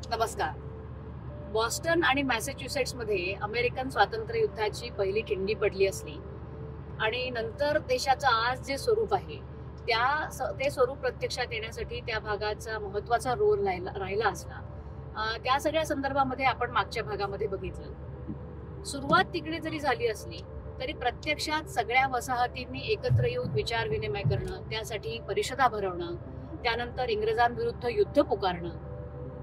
नमस्कार. बॉस्टन आणि मॅसेच्युसेट्समध्ये अमेरिकन स्वातंत्र्य युद्धाची पहिली खिंडी पडली असली आणि नंतर देशाचं आज जे स्वरूप आहे ते स्वरूप प्रत्यक्षात येण्यासाठी त्या भागाचा महत्वाचा रोल राहिला असला. त्या सगळ्या संदर्भामध्ये आपण मागच्या भागामध्ये बघितलं. सुरुवात तिकडे जरी झाली असली तरी प्रत्यक्षात सगळ्या वसाहतींनी एकत्र येऊन विचार विनिमय करणं, त्यासाठी परिषदा भरवणं, त्यानंतर इंग्रजांविरुद्ध युद्ध पुकारणं,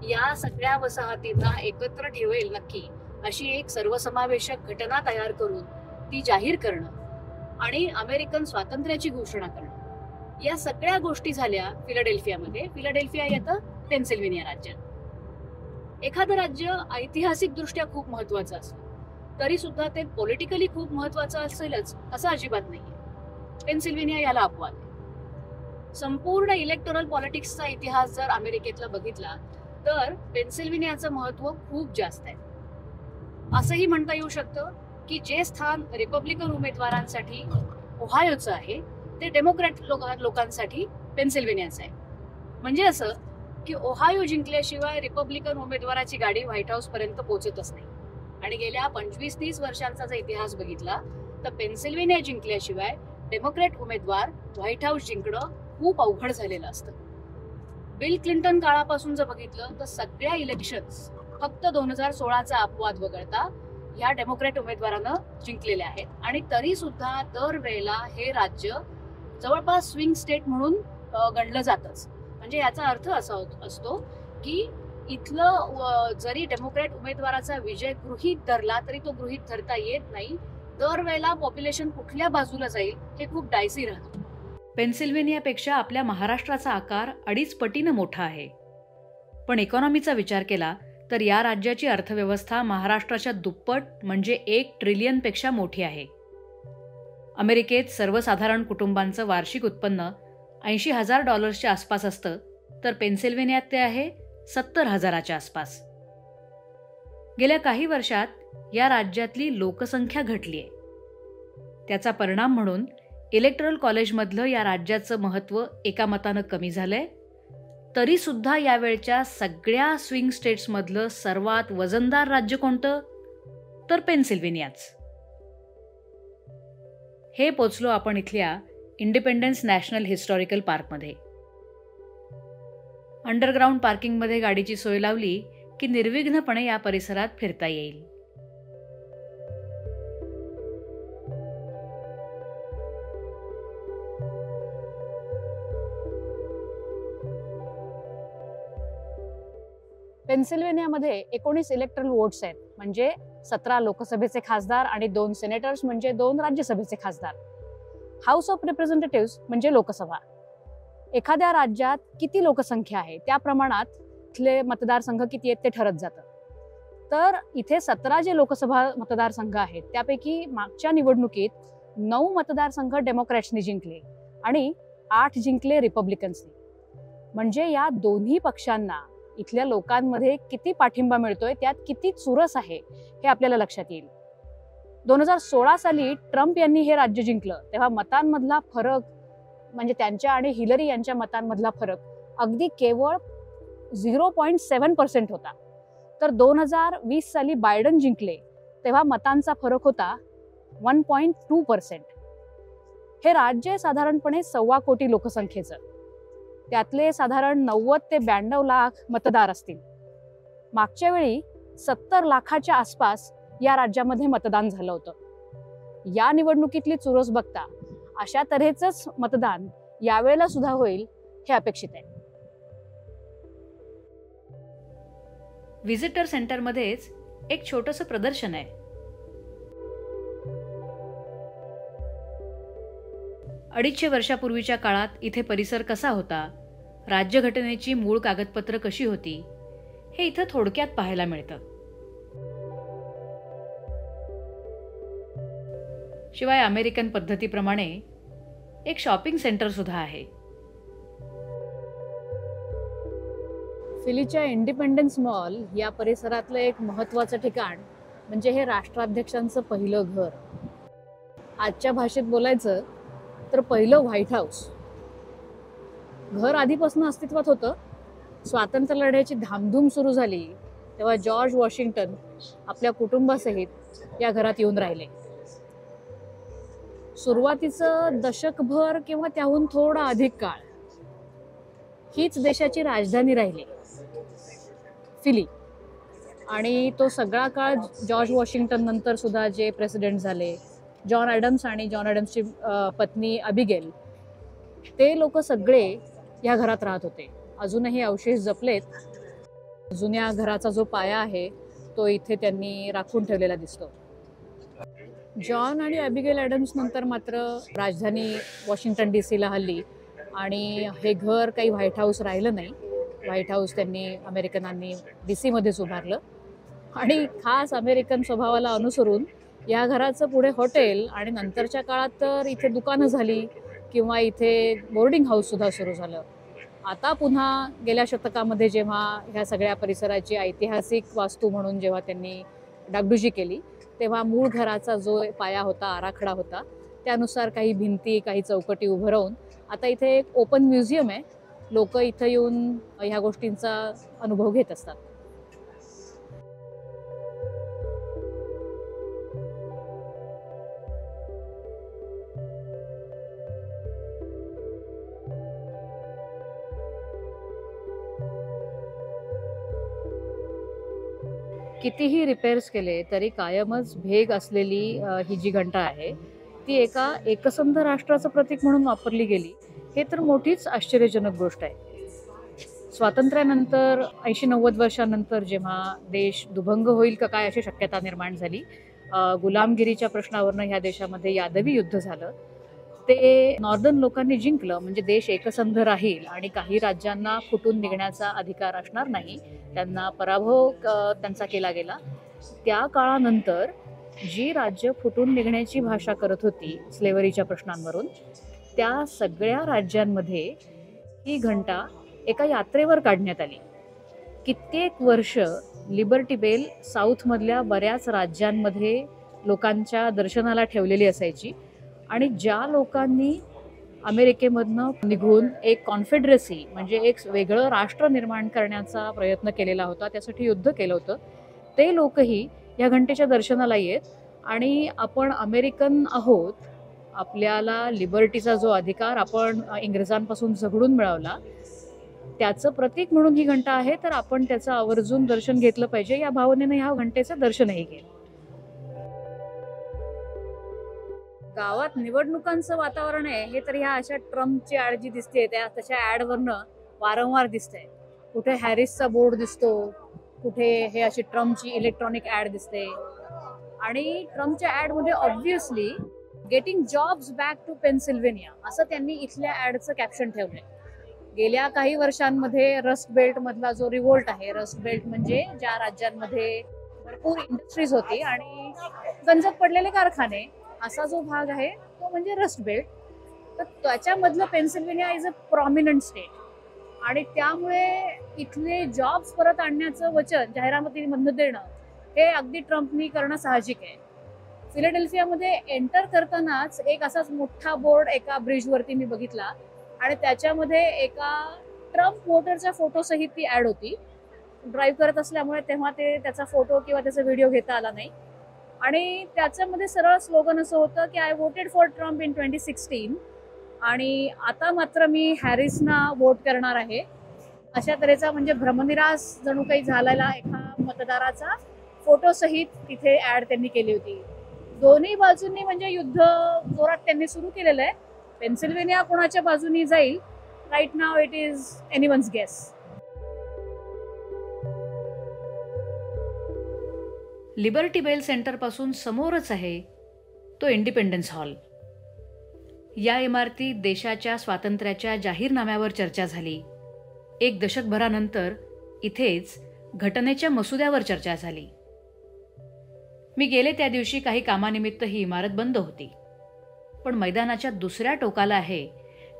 या सगळ्या वसाहतींना एकत्र ठेवेल नक्की अशी एक सर्वसमावेशक घटना तयार करून ती जाहीर करणं आणि अमेरिकन स्वातंत्र्याची घोषणा करणं, या सगळ्या गोष्टी झाल्या फिलाडेल्फियामध्ये. फिलाडेल्फिया येतं पेन्सिल्व्हेनिया राज्यात. एखादं राज्य ऐतिहासिक दृष्ट्या खूप महत्वाचं असलं तरी सुद्धा ते पॉलिटिकली खूप महत्वाचं असेलच असं अजिबात नाहीये. पेन्सिल्व्हेनिया याला अपवाद आहे. संपूर्ण इलेक्टोरल पॉलिटिक्सचा इतिहास जर अमेरिकेतला बघितला तर पेन्सिल्व्हेनियाचं महत्व खूप जास्त आहे. असंही म्हणता येऊ शकतं की जे स्थान रिपब्लिकन उमेदवारांसाठी ओहायोचं आहे ते डेमोक्रॅट लोकांसाठी पेन्सिल्व्हेनियाचं आहे. म्हणजे असं की ओहायो जिंकल्याशिवाय रिपब्लिकन उमेदवाराची गाडी व्हाईट हाऊस पर्यंत पोहोचतच नाही. आणि गेल्या 25-30 वर्षांचा जर इतिहास बघितला तर पेन्सिल्व्हेनिया जिंकल्याशिवाय डेमोक्रॅट उमेदवार व्हाईट हाऊस जिंकणं खूप अवघड झालेलं असतं. बिल क्लिंटन काळापासून जर बघितलं तर सगळ्या इलेक्शन्स फक्त 2016चा अपवाद वगळता या डेमोक्रॅट उमेदवारानं जिंकलेल्या आहेत. आणि तरी सुद्धा दरवेळेला हे राज्य जवळपास स्विंग स्टेट म्हणून गणलं जातच. म्हणजे याचा अर्थ असा असतो की इथलं जरी डेमोक्रॅट उमेदवाराचा विजय गृहीत धरला तरी तो गृहीत धरता येत नाही. दरवेळेला पॉप्युलेशन कुठल्या बाजूला जाईल हे खूप डायसी राहतं. पेन्सिल्व्हेनियापेक्षा आपल्या महाराष्ट्राचा आकार 2.5 पटीनं मोठा आहे. पण इकॉनॉमीचा विचार केला तर या राज्याची अर्थव्यवस्था महाराष्ट्राच्या दुप्पट म्हणजे 1 ट्रिलियनपेक्षा मोठी आहे. अमेरिकेत सर्वसाधारण कुटुंबांचं वार्षिक उत्पन्न $80,000च्या आसपास असतं तर पेन्सिल्व्हेनियात ते आहे 70,000च्या आसपास. गेल्या काही वर्षात या राज्यातली लोकसंख्या घटली आहे. त्याचा परिणाम म्हणून इलेक्टोरल कॉलेजमधलं या राज्याचं महत्त्व एका मतानं कमी झालंय. तरी सुद्धा यावेळच्या सगळ्या स्विंग स्टेट्समधलं सर्वात वजनदार राज्य कोणतं तर पेन्सिल्व्हेनियाच. हे पोचलो आपण इथल्या इंडिपेंडन्स नॅशनल हिस्टॉरिकल पार्कमध्ये. अंडरग्राऊंड पार्किंगमध्ये गाडीची सोय लावली की निर्विघ्नपणे या परिसरात फिरता येईल. पेन्सिल्व्हेनियामध्ये 19 इलेक्टरल वोट्स आहेत. म्हणजे 17 लोकसभेचे खासदार आणि 2 सेनेटर्स म्हणजे 2 राज्यसभेचे खासदार. हाऊस ऑफ रिप्रेझेंटेटिव्ह म्हणजे लोकसभा. एखाद्या राज्यात किती लोकसंख्या आहे त्या प्रमाणात इथले मतदारसंघ किती आहेत ते ठरत जातं. तर इथे 17 जे लोकसभा मतदारसंघ आहेत त्यापैकी मागच्या निवडणुकीत 9 मतदारसंघ डेमोक्रॅट्सनी जिंकले आणि 8 जिंकले रिपब्लिकन्सनी. म्हणजे या दोन्ही पक्षांना इथल्या लोकांमध्ये किती पाठिंबा मिळतोय, त्यात किती चुरस आहे हे आपल्याला लक्षात येईल. 2016 साली ट्रम्प यांनी हे राज्य जिंकलं तेव्हा मतांमधला फरक म्हणजे त्यांच्या आणि हिलरी यांच्या मतांमधला फरक अगदी केवळ 0.7% होता. तर 2020 साली बायडन जिंकले तेव्हा मतांचा फरक होता 1.2%. हे राज्य साधारणपणे 1.25 कोटी लोकसंख्येचं. त्यातले साधारण 90 ते 92 लाख मतदार असतील. मागच्या वेळी 70 लाखाच्या आसपास या राज्यामध्ये मतदान झालं होतं. या निवडणुकीतली चुरस बघता अशा तऱ्हेचंच मतदान यावेळेला सुद्धा होईल हे अपेक्षित आहे. व्हिजिटर सेंटरमध्येच एक छोटंसं प्रदर्शन आहे. 250 वर्षापूर्वीच्या काळात इथे परिसर कसा होता, राज्यघटनेची मूळ कागदपत्र कशी होती, हे इथं थोडक्यात पाहायला मिळतं. शिवाय अमेरिकन पद्धतीप्रमाणे एक शॉपिंग सेंटर सुद्धा आहे. फिलीच्या इंडिपेंडन्स मॉल या परिसरातलं एक महत्त्वाचं ठिकाण म्हणजे हे राष्ट्राध्यक्षांचं पहिलं घर. आजच्या भाषेत बोलायचं तर पहिलं व्हाईट हाऊस. घर आधीपासून अस्तित्वात होतं. स्वातंत्र्य लढ्याची धामधूम सुरू झाली तेव्हा जॉर्ज वॉशिंग्टन आपल्या कुटुंबासहित या घरात येऊन राहिले. सुरुवातीचं दशकभर किंवा त्याहून थोडा अधिक काळ हीच देशाची राजधानी राहिली, फिली. आणि तो सगळा काळ जॉर्ज वॉशिंग्टन नंतर सुद्धा जे प्रेसिडेंट झाले, जॉन ॲडम्स आणि जॉन ॲडम्सची पत्नी अबिगेल, ते लोक सगळे या घरात राहत होते. अजूनही अवशेष जपलेत. जुन्या घराचा जो पाया आहे तो इथे त्यांनी राखून ठेवलेला दिसतो. जॉन आणि अबिगेल ॲडम्स नंतर मात्र राजधानी वॉशिंग्टन DC ला हल्ली आणि हे घर काही व्हाईट हाऊस राहिलं नाही. व्हाईट हाऊस त्यांनी अमेरिकनांनी DC मध्येच उभारलं आणि खास अमेरिकन स्वभावाला अनुसरून या घराचं पुढे हॉटेल आणि नंतरच्या काळात तर इथे दुकानं झाली किंवा इथे बोर्डिंग हाऊससुद्धा सुरू झालं. आता पुन्हा गेल्या शतकामध्ये जेव्हा ह्या सगळ्या परिसराची ऐतिहासिक वास्तू म्हणून जेव्हा त्यांनी डागडुजी केली तेव्हा मूळ घराचा जो पाया होता, आराखडा होता, त्यानुसार काही भिंती, काही चौकटी उभं राहून आता इथे एक ओपन म्युझियम आहे. लोक इथं येऊन ह्या गोष्टींचा अनुभव घेत असतात. कितीही रिपेअर्स केले तरी कायमच भेग असलेली ही जी घंटा आहे ती एका एकसंध राष्ट्राचं प्रतीक म्हणून वापरली गेली, हे तर मोठीच आश्चर्यजनक गोष्ट आहे. स्वातंत्र्यानंतर 80-90 वर्षांनंतर जेव्हा देश दुभंग होईल का काय अशी शक्यता निर्माण झाली, गुलामगिरीच्या प्रश्नावरनं ह्या देशामध्ये यादवी युद्ध झालं, ते नॉर्दर्न लोकांनी जिंकलं. म्हणजे देश एकसंध राहील आणि काही राज्यांना फुटून निघण्याचा अधिकार असणार नाही, त्यांना पराभव त्यांचा केला गेला. त्या काळानंतर जी राज्य फुटून निघण्याची भाषा करत होती स्लेव्हरीच्या प्रश्नांवरून, त्या सगळ्या राज्यांमध्ये ही घंटा एका यात्रेवर काढण्यात आली. कित्येक वर्ष लिबर्टी बेल साऊथमधल्या बऱ्याच राज्यांमध्ये लोकांच्या दर्शनाला ठेवलेली असायची आणि ज्या लोकांनी अमेरिकेमधनं निघून एक कॉन्फेडरेसी म्हणजे एक वेगळं राष्ट्र निर्माण करण्याचा प्रयत्न केलेला होता, त्यासाठी युद्ध केलं होतं, ते लोकही या घंटेच्या दर्शनाला येत. आणि आपण अमेरिकन आहोत, आपल्याला लिबर्टीचा जो अधिकार आपण इंग्रजांपासून झगडून मिळवला त्याचं प्रतीक म्हणून ही घंटा आहे, तर आपण त्याचं आवर्जून दर्शन घेतलं पाहिजे या भावनेनं ह्या घंटेचं दर्शनही केलं. गावात निवडणुकांचं वातावरण आहे हे तर ह्या अशा ट्रम्पची ॲड जी दिसते त्या तशा ॲडवरनं वारंवार दिसतंय. कुठे हॅरिसचा बोर्ड दिसतो, कुठे हे अशी ट्रम्पची इलेक्ट्रॉनिक ॲड दिसते. आणि ट्रम्पच्या ॲडमध्ये obviously getting jobs back to Pennsylvania असं त्यांनी इथल्या ॲडचं कॅप्शन ठेवलंय. गेल्या काही वर्षांमध्ये रस्ट बेल्ट मधला जो रिव्होल्ट आहे, रस्ट बेल्ट म्हणजे ज्या राज्यांमध्ये भरपूर इंडस्ट्रीज होती आणि गंजत पडलेले कारखाने, असा जो भाग आहे तो म्हणजे रस्ट बेल्ट. तर त्याच्यामधलं पेन्सिल्व्हेनिया इज अ प्रॉमिनंट स्टेट आणि त्यामुळे इथले जॉब्स परत आणण्याचं वचन जाहिरातीमधनं देणं हे अगदी ट्रम्पनी करणं साहजिक आहे. फिलाडेल्फियामध्ये एंटर करतानाच एक असाच मोठा बोर्ड एका ब्रिजवरती मी बघितला आणि त्याच्यामध्ये एका ट्रम्प वोटरच्या फोटोसहित ती ॲड होती. ड्राईव्ह करत असल्यामुळे तेव्हा त्याचा फोटो किंवा त्याचा व्हिडिओ घेता आला नाही आणि त्याच्यामध्ये सरळ स्लोगन असं होतं की I voted for Trump in 2016 आणि आता मात्र मी हॅरिसना वोट करणार आहे, अशा तऱ्हेचा म्हणजे भ्रमनिरास जणू काही झालेला एका मतदाराचा फोटोसहित तिथे ॲड त्यांनी केली होती. दोन्ही बाजूंनी म्हणजे युद्ध जोरात त्यांनी सुरू केलेलं आहे. पेन्सिल्व्हेनिया कोणाच्या बाजूनी जाईल right now it is anyone's guess. Liberty Bell सेंटरपासून समोरच आहे तो इंडिपेंडन्स हॉल. या इमारतीत देशाच्या स्वातंत्र्याच्या जाहीरनाम्यावर चर्चा झाली. 1 दशकभरानंतर इथेच घटनेच्या मसुद्यावर चर्चा झाली. मी गेले त्या दिवशी काही कामानिमित्त ही इमारत बंद होती, पण मैदानाच्या दुसऱ्या टोकाला आहे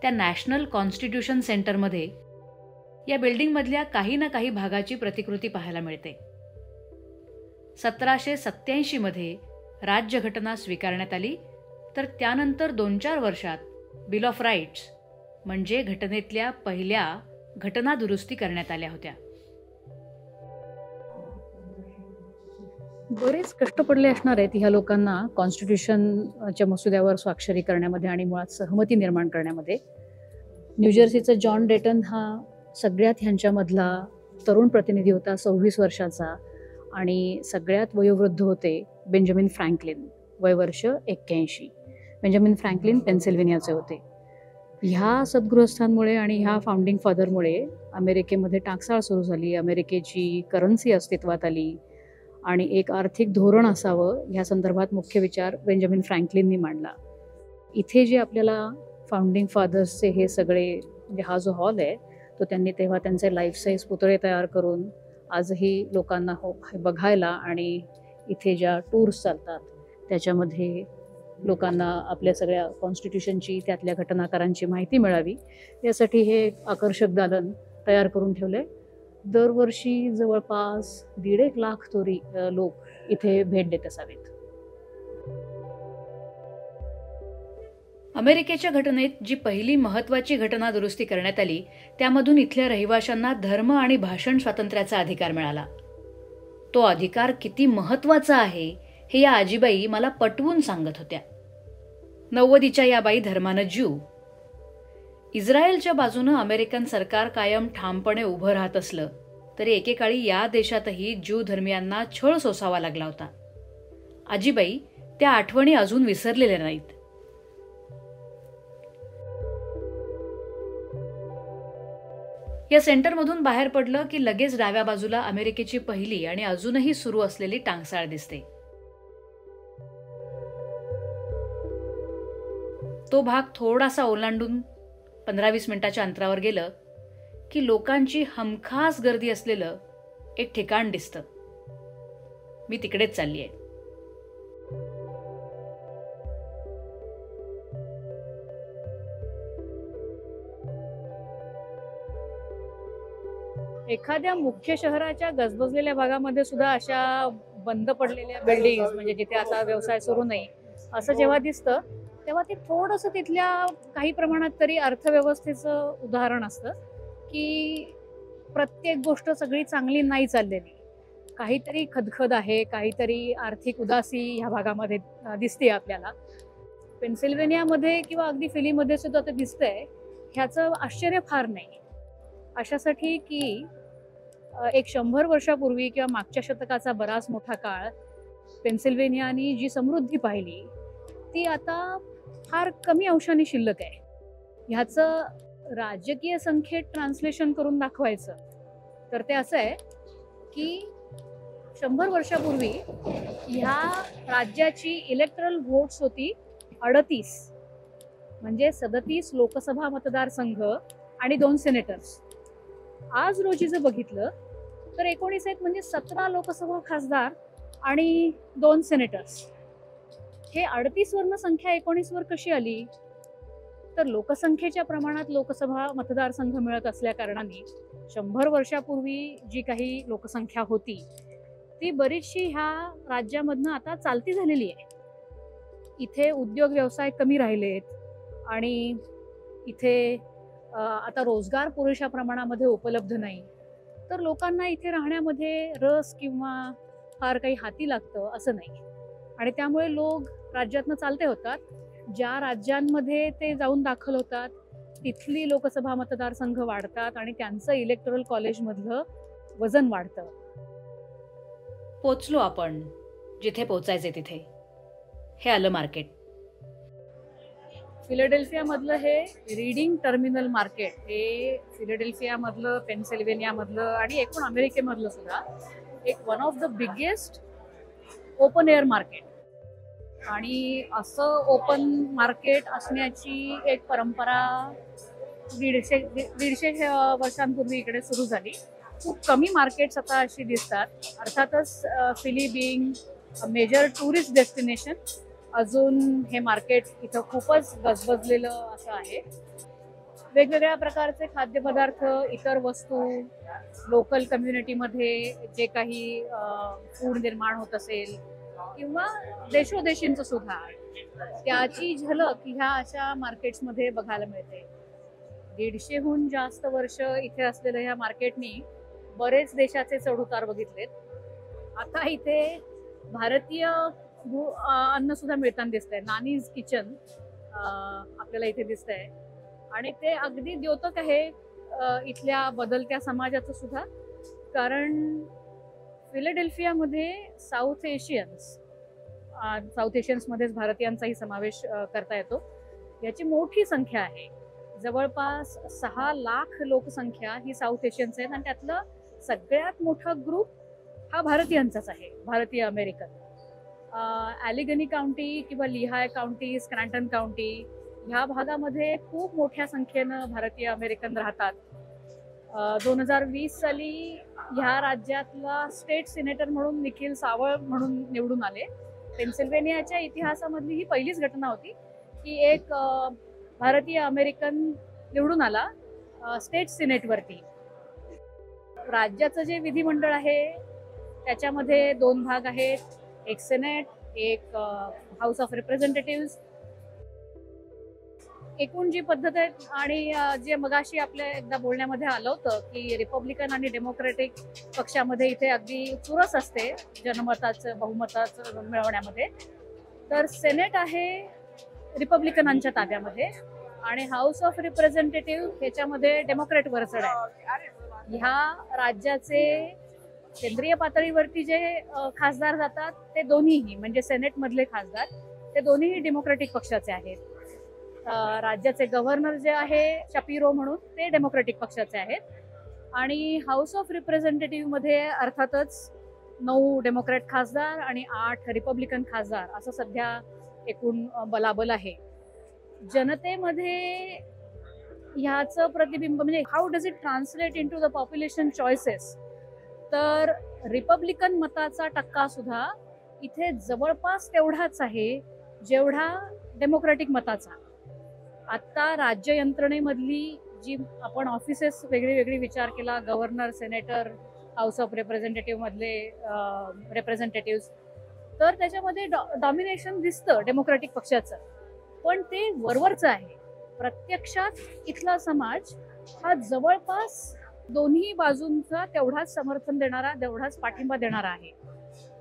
त्या नॅशनल कॉन्स्टिट्यूशन सेंटरमध्ये या बिल्डिंगमधल्या काही ना काही भागाची प्रतिकृती पाहायला मिळते. 1787 मध्ये राज्यघटना स्वीकारण्यात आली, तर त्यानंतर 2-4 वर्षात बिल ऑफ राईट्स म्हणजे घटनेतल्या पहिल्या घटना दुरुस्ती करण्यात आल्या होत्या. बरेच कष्ट पडले असणार आहेत ह्या लोकांना कॉन्स्टिट्यूशनच्या मसुद्यावर स्वाक्षरी करण्यामध्ये आणि मुळात सहमती निर्माण करण्यामध्ये. न्यूजर्सीचा जॉन डेटन हा सगळ्यात ह्यांच्यामधला तरुण प्रतिनिधी होता, 26 वर्षाचा, आणि सगळ्यात वयोवृद्ध होते बेंजामिन फ्रँकलिन, वयवर्ष 81. बेंजामिन फ्रँकलिन पेन्सिल्व्हेनियाचे होते. ह्या सद्गृहस्थांमुळे आणि ह्या फाउंडिंग फादरमुळे अमेरिकेमध्ये टाकसाळ सुरू झाली. अमेरिकेची करन्सी अस्तित्वात आली आणि एक आर्थिक धोरण असावं ह्या संदर्भात मुख्य विचार बेंजामिन फ्रँकलिननी मांडला. इथे जे आपल्याला फाउंडिंग फादर्सचे हे सगळे म्हणजे हा जो हॉल आहे तो त्यांनी तेव्हा त्यांचे लाईफ साईज पुतळे तयार करून आजही लोकांना बघायला आणि इथे ज्या टूर्स चालतात त्याच्यामध्ये लोकांना आपल्या सगळ्या कॉन्स्टिट्यूशनची, त्यातल्या घटनाकारांची माहिती मिळावी यासाठी हे आकर्षक दालन तयार करून ठेवले. दरवर्षी जवळपास 1.5 लाख तरी लोक इथे भेट देत असावेत. अमेरिकेच्या घटनेत जी पहिली महत्त्वाची घटना दुरुस्ती करण्यात आली त्यामधून इथल्या रहिवाशांना धर्म आणि भाषण स्वातंत्र्याचा अधिकार मिळाला. तो अधिकार किती महत्त्वाचा आहे हे या आजीबाई मला पटवून सांगत होत्या. 90च्या या बाई धर्मानं ज्यू. इस्रायलच्या बाजूनं अमेरिकन सरकार कायम ठामपणे उभं राहत असलं तरी एकेकाळी या देशातही ज्यू धर्मियांना छळ सोसावा लागला होता. आजीबाई त्या आठवणी अजून विसरलेल्या नाहीत. या सेंटरमधून बाहेर पडलं की लगेच डाव्या बाजूला अमेरिकेची पहिली आणि अजूनही सुरू असलेली टांगसाळ दिसते. तो भाग थोडासा ओलांडून 15-20 मिनिटाच्या अंतरावर गेलं की लोकांची हमखास गर्दी असलेलं एक ठिकाण दिसतं. मी तिकडेच चालली आहे. एखाद्या मुख्य शहराच्या गजबजलेल्या भागामध्ये सुद्धा अशा बंद पडलेल्या बिल्डिंग म्हणजे जिथे आता व्यवसाय सुरू नाही असं जेव्हा दिसतं तेव्हा ते थोडंसं तिथल्या काही प्रमाणात तरी अर्थव्यवस्थेचं उदाहरण असतं की प्रत्येक गोष्ट सगळी चांगली नाही चाललेली, काहीतरी खदखद आहे, काहीतरी आर्थिक उदासी ह्या भागामध्ये दिसते आपल्याला. पेन्सिल्व्हेनियामध्ये किंवा अगदी फिलीमध्ये सुद्धा ते दिसतंय. ह्याचं आश्चर्य फार नाही अशासाठी की एक 100 वर्षापूर्वी किंवा मागच्या शतकाचा बराच मोठा काळ पेन्सिल्व्हेनियानी जी समृद्धी पाहिली ती आता फार कमी अंशाने शिल्लक आहे. ह्याचं राजकीय संख्येत ट्रान्सलेशन करून दाखवायचं तर ते असं आहे की 100 वर्षापूर्वी ह्या राज्याची इलेक्टरल व्होट्स होती 38, म्हणजे 37 लोकसभा मतदारसंघ आणि 2 सेनेटर्स. आज रोजी जर बघितलं तर 19 आहेत, म्हणजे 17 लोकसभा खासदार आणि 2 सेनेटर्स. हे 38 वरनं संख्या 19 वर कशी आली? तर लोकसंख्येच्या प्रमाणात लोकसभा मतदारसंघ मिळत असल्या कारणाने 100 वर्षापूर्वी जी काही लोकसंख्या होती ती बरीचशी ह्या राज्यामधनं आता चालती झालेली आहे. इथे उद्योग व्यवसाय कमी राहिलेत आणि इथे आता रोजगार पुरेशा प्रमाणामध्ये उपलब्ध नाही, तर लोकांना इथे राहण्यामध्ये रस किंवा फार काही हाती लागतं असं नाही. आणि त्यामुळे लोक राज्यातनं चालते होतात. ज्या राज्यांमध्ये ते जाऊन दाखल होतात तिथली लोकसभा मतदारसंघ वाढतात आणि त्यांचं इलेक्टोरल कॉलेजमधलं वजन वाढतं. पोचलो आपण जिथे पोचायचे तिथे. हे आलं मार्केट. फिलाडेल्फियामधलं हे रीडिंग टर्मिनल मार्केट हे फिलाडेल्फियामधलं, पेन्सिल्व्हेनियामधलं आणि एकूण अमेरिकेमधलं सुद्धा एक one of the biggest open air market. आणि असं ओपन मार्केट असण्याची एक परंपरा 150 वर्षांपूर्वी इकडे सुरू झाली. खूप कमी मार्केट्स आता अशी दिसतात. अर्थातच फिली बिंग मेजर टुरिस्ट डेस्टिनेशन अजून हे मार्केट इथं खूपच गजबजलेलं असं आहे. वेगवेगळ्या प्रकारचे खाद्यपदार्थ, इतर वस्तू, लोकल कम्युनिटीमध्ये जे काही फूड निर्माण होत असेल किंवा देशोदेशींचं सुद्धा त्याची झलक ह्या अशा मार्केट्समध्ये बघायला मिळते. 150हून जास्त वर्ष इथे असलेल्या ह्या मार्केटनी बरेच देशाचे चढउतार बघितलेत. आता इथे भारतीय अन्न सुद्धा मिळताना दिसतंय. नानीज किचन आपल्याला इथे दिसतंय आणि ते अगदी द्योतक आहे इथल्या बदलत्या समाजाचं सुद्धा. कारण फिलाडेल्फियामध्ये साऊथ एशियन्समध्येच भारतीयांचाही समावेश करता येतो. याची मोठी संख्या आहे. जवळपास 6 लाख लोकसंख्या ही साऊथ एशियन्स आहेत आणि त्यातलं सगळ्यात मोठा ग्रुप हा भारतीयांचाच आहे, भारतीय अमेरिकन. ॲलिगनी काउंटी किंवा लिहाय काउंटी, स्क्रॅन्टन काउंटी ह्या भागामध्ये खूप मोठ्या संख्येनं भारतीय अमेरिकन राहतात. 2020 साली ह्या राज्यातला स्टेट सिनेटर म्हणून निखिल सावळ म्हणून निवडून आले. पेन्सिल्व्हेनियाच्या इतिहासामधली ही पहिलीच घटना होती की एक भारतीय अमेरिकन निवडून आला स्टेट सिनेटवरती. राज्याचं जे विधिमंडळ आहे त्याच्यामध्ये 2 भाग आहेत, एक सेनेट, एक हाऊस ऑफ रिप्रेझेंटेटिव्ह. एकूण जी पद्धत आहे आणि जे मगाशी आपल्या एकदा बोलण्यामध्ये आलं होतं की रिपब्लिकन आणि डेमोक्रेटिक पक्षामध्ये इथे अगदी चुरस असते जनमताचं बहुमताचं मिळवण्यामध्ये. तर सेनेट आहे रिपब्लिकनांच्या ताब्यामध्ये आणि हाऊस ऑफ रिप्रेझेंटेटिव्ह ह्याच्यामध्ये डेमोक्रेट वरचढ आहे. ह्या राज्याचे केंद्रीय पातळीवरती जे खासदार जातात ते दोन्हीही म्हणजे सेनेटमधले खासदार ते दोन्हीही डेमोक्रेटिक पक्षाचे आहेत. राज्याचे गव्हर्नर जे आहे शपिरो म्हणून ते डेमोक्रेटिक पक्षाचे आहेत आणि हाऊस ऑफ रिप्रेझेंटेटिव्ह मध्ये अर्थातच 9 डेमोक्रॅट खासदार आणि 8 रिपब्लिकन खासदार असं सध्या एकूण बलाबल आहे. जनतेमध्ये ह्याचं प्रतिबिंब म्हणजे how does it translate into the population choices. तर रिपब्लिकन मताचा टक्का सुद्धा इथे जवळपास तेवढाच आहे जेवढा डेमोक्रॅटिक मताचा. आता राज्य यंत्रणेमधली जी आपण ऑफिसेस वेगळी विचार केला, governor, senator, house of representative मधले रिप्रेझेंटेटिव्ह, तर त्याच्यामध्ये डॉमिनेशन दिसतं डेमोक्रॅटिक पक्षाचं, पण ते वरवरचं आहे. प्रत्यक्षात इथला समाज हा जवळपास दोन्ही बाजूंचा तेवढाच समर्थन देणारा, तेवढाच पाठिंबा देणारा आहे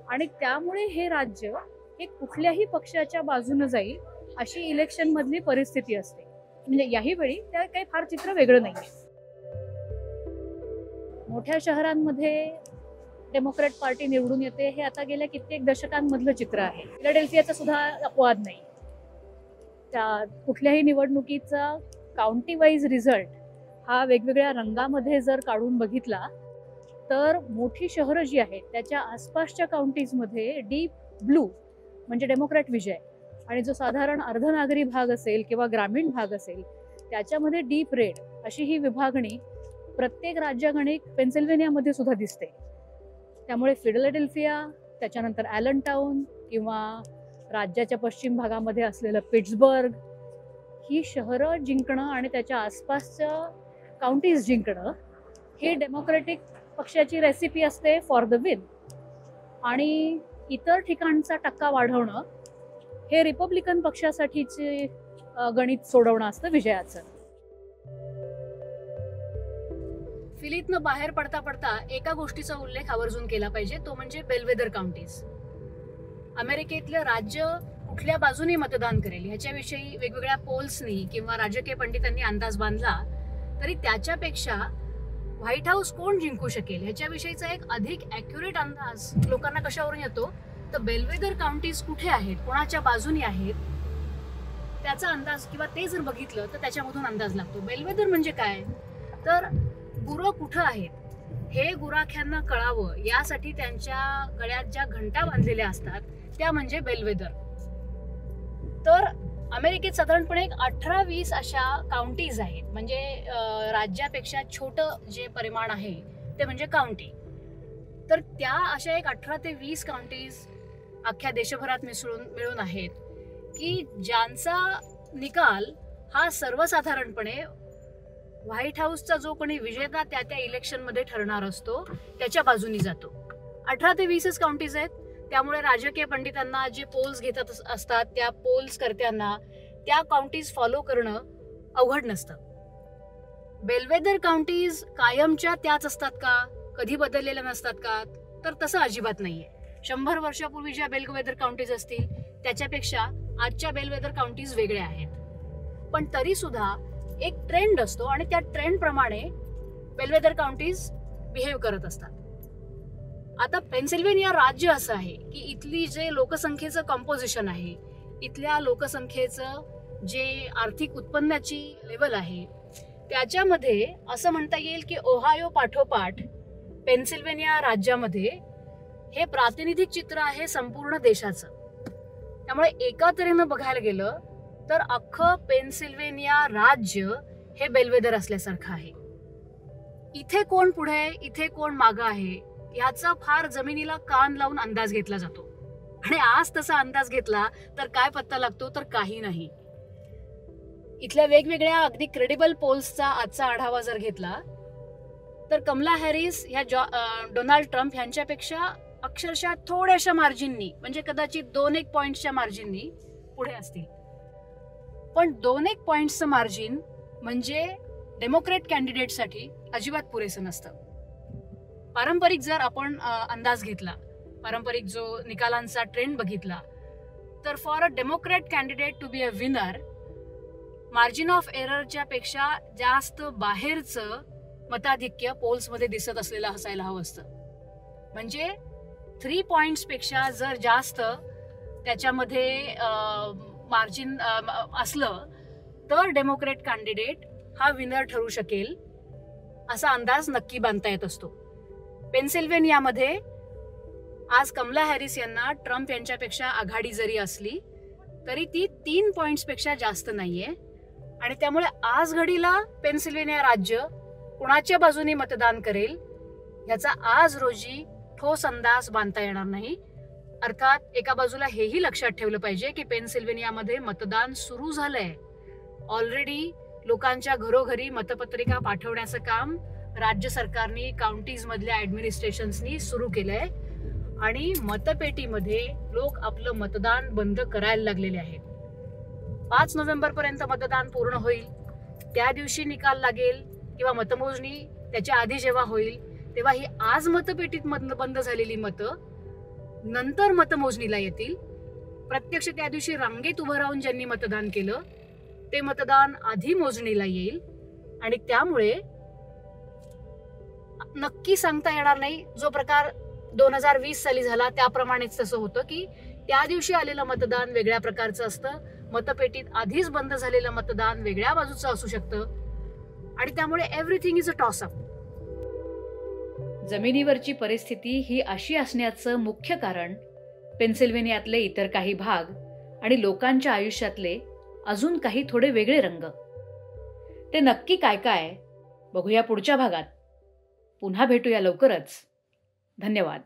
आणि त्यामुळे हे राज्य हे कुठल्याही पक्षाच्या बाजूने जाईल अशी इलेक्शन मधली परिस्थिती असते. म्हणजे याही वेळी त्या काही फार चित्र वेगळं नाहीये. मोठ्या शहरांमध्ये डेमोक्रॅट पार्टी निवडून येते हे आता गेल्या कित्येक दशकांमधलं चित्र आहे. फिलाडेल्फियाचा सुद्धा अपवाद नाही. त्या कुठल्याही निवडणुकीचा काउंटी वाईज रिझल्ट हा वेगवेगळ्या रंगामध्ये जर काढून बघितला तर मोठी शहरं जी आहेत त्याच्या आसपासच्या काउंटीजमध्ये डीप ब्लू म्हणजे डेमोक्रॅट विजय आणि जो साधारण अर्धनागरी भाग असेल किंवा ग्रामीण भाग असेल त्याच्यामध्ये डीप रेड अशी ही विभागणी प्रत्येक राज्यागणिक पेन्सिल्व्हेनियामध्ये सुद्धा दिसते. त्यामुळे फिलाडेल्फिया, त्याच्यानंतर ॲलनटाऊन किंवा राज्याच्या पश्चिम भागामध्ये असलेलं पिट्सबर्ग ही शहरं जिंकणं आणि त्याच्या आसपासच्या काउंटीज जिंकणं ही डेमोक्रॅटिक पक्षाची रेसिपी असते फॉर द विन. आणि इतर ठिकाणचा टक्का वाढवणं हे रिपब्लिकन पक्षासाठीचे गणित सोडवणं असतं विजयाचं. फिलीतनं बाहेर पडता पडता एका गोष्टीचा उल्लेख आवर्जून केला पाहिजे, तो म्हणजे बेलवेदर काउंटीज. अमेरिकेतलं राज्य कुठल्या बाजूने मतदान करेल ह्याच्याविषयी वेगवेगळ्या पोल्सनी किंवा राजकीय पंडितांनी अंदाज बांधला तरी त्याच्यापेक्षा व्हाईट हाऊस कोण जिंकू शकेल ह्याच्याविषयीचा एक अधिक ॲक्युरेट अंदाज लोकांना कशावरून येतो तर बेलवेदर काउंटीज कुठे आहेत, कोणाच्या बाजूने आहेत त्याचा अंदाज किंवा ते जर बघितलं तर त्याच्यामधून अंदाज लागतो. बेलवेदर म्हणजे काय तर गुरं कुठं आहेत हे गुराख्यांना कळावं यासाठी त्यांच्या गळ्यात ज्या घंटा बांधलेल्या असतात त्या म्हणजे बेलवेदर. तर अमेरिकेत साधारणपणे 18-20 अशा काउंटीज आहेत. म्हणजे राज्यापेक्षा छोटं जे परिमाण आहे ते म्हणजे काउंटी. तर त्या अशा एक 18 ते 20 काउंटीज अख्ख्या देशभरात मिळून आहेत की ज्यांचा निकाल हा सर्वसाधारणपणे व्हाईट हाऊसचा जो कोणी विजेता त्या इलेक्शनमध्ये ठरणार असतो त्याच्या बाजूनी जातो. 18 ते 20च काउंटीज आहेत. त्यामुळे राजकीय पंडितांना जे पोल्स घेतात असतात त्या पोल्स करत्यांना त्या काउंटीज फॉलो करणं अवघड नसतं. बेलवेदर काउंटीज कायमच्या त्याच असतात का, कधी बदललेल्या नसतात का, तर तसं अजिबात नाहीये. 100 वर्षापूर्वी ज्या बेलवेदर काउंटीज असतील त्याच्यापेक्षा आजच्या बेलवेदर काउंटीज वेगळ्या आहेत. पण तरी सुद्धा एक ट्रेंड असतो आणि त्या ट्रेंड प्रमाणे बेलवेदर काउंटीज बिहेव करत असतात. आता पेन्सिल्व्हेनिया राज्य असं आहे की इथली जे लोकसंख्येचं कंपोजिशन आहे, इथल्या लोकसंख्येचं जे आर्थिक उत्पन्नाची लेवल आहे, त्याच्यामध्ये असं म्हणता येईल की ओहायो पाठोपाठ पेन्सिल्व्हेनिया राज्यामध्ये हे प्रातिनिधिक चित्र आहे संपूर्ण देशाचं. त्यामुळे एका तऱ्हेनं बघायला गेलं तर अख्खं पेन्सिल्व्हेनिया राज्य हे बेलवेदर असल्यासारखं आहे. इथे कोण पुढे, इथे कोण मागं आहे, याचा फार जमिनीला कान लावून अंदाज घेतला जातो. आणि आज तसा अंदाज घेतला तर काय पत्ता लागतो, तर काही नाही. इथल्या वेगवेगळ्या अगदी क्रेडिबल पोल्सचा आजचा आढावा जर घेतला तर कमला हॅरिस ह्या डोनाल्ड ट्रम्प यांच्यापेक्षा अक्षरशः थोड्याशा मार्जिननी, म्हणजे कदाचित 2-1 पॉइंट्सच्या मार्जिननी पुढे असतील. पण 2-1 पॉइंट्सचं मार्जिन म्हणजे डेमोक्रेट कॅन्डिडेटसाठी अजिबात पुरेसं नसतं. पारंपरिक जर आपण अंदाज घेतला, पारंपरिक जो निकालांचा ट्रेंड बघितला, तर for a democrat candidate to be a winner, margin of एररच्या पेक्षा जास्त बाहेरचं मताधिक्य पोल्समध्ये दिसत असलेलं असायला हवं असतं. म्हणजे 3 पॉइंट्स पेक्षा जर जास्त त्याच्यामध्ये मार्जिन असलं तर डेमोक्रेट कॅन्डिडेट हा विनर ठरू शकेल असा अंदाज नक्की बांधता येत असतो. पेन्सिल्व्हेनियामध्ये आज कमला हॅरिस यांना ट्रम्प यांच्यापेक्षा आघाडी जरी असली तरी ती 3 पॉइंट्स पेक्षा जास्त नाहीये. आणि त्यामुळे आज घडीला पेन्सिल्व्हेनिया राज्य कुणाच्या बाजूने मतदान करेल याचा आज रोजी ठोस अंदाज बांधता येणार नाही. अर्थात एका बाजूला हेही लक्षात ठेवलं पाहिजे की पेन्सिल्व्हेनियामध्ये मतदान सुरू झालंय. ऑलरेडी लोकांच्या घरोघरी मतपत्रिका पाठवण्याचं काम राज्य सरकारनी, काउंटीज मधल्या ऍडमिनिस्ट्रेशन्सनी सुरू केलंय आणि मतपेटीमध्ये लोक आपलं मतदान बंद करायला लागलेले आहेत. 5 नोव्हेंबर पर्यंत मतदान पूर्ण होईल. त्या दिवशी निकाल लागेल किंवा मतमोजणी त्याच्या आधी जेव्हा होईल तेव्हा ही आज मतपेटीत बंद झालेली मतं नंतर मतमोजणीला येतील. प्रत्यक्ष त्या दिवशी रांगेत उभं राहून ज्यांनी मतदान केलं ते मतदान आधी मोजणीला येईल आणि त्यामुळे नक्की सांगता येणार नाही. जो प्रकार 2020 साली झाला त्याप्रमाणेच तसं होतं की त्या दिवशी आलेलं मतदान वेगळ्या प्रकारचं असतं, मतपेटीत आधीच बंद झालेलं मतदान वेगळ्या बाजूचं असू शकतं आणि त्यामुळे everything is a toss up. जमिनीवरची परिस्थिती ही अशी असण्याचं मुख्य कारण पेन्सिल्व्हेनियातले इतर काही भाग आणि लोकांच्या आयुष्यातले अजून काही थोडे वेगळे रंग. ते नक्की काय काय बघूया पुढच्या भागात. पुन्हा भेटूया लवकरच. धन्यवाद.